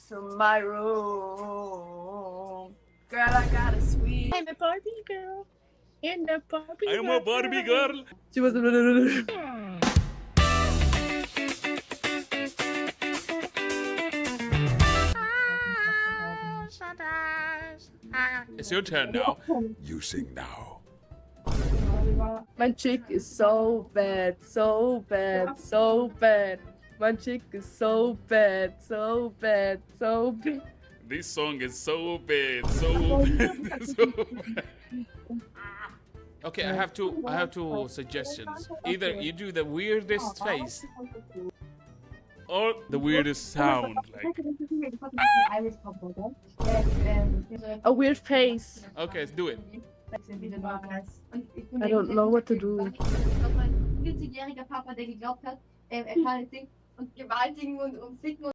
to my room. Girl, I got a sweet. I'm a Barbie girl. In the Barbie I'm a Barbie girl. She was. It's your turn now. You sing now. My chick is so bad, so bad, so bad. My chick is so bad, so bad, so bad. This song is so bad, so bad, so bad. Okay, I have two suggestions. Either you do the weirdest face or the weirdest sound. Like, A weird face. okay, let's do it. I don't know what to do. Ein 40-jähriger Papa, der geglaubt hat, er kann das Ding und gewaltigen und ficken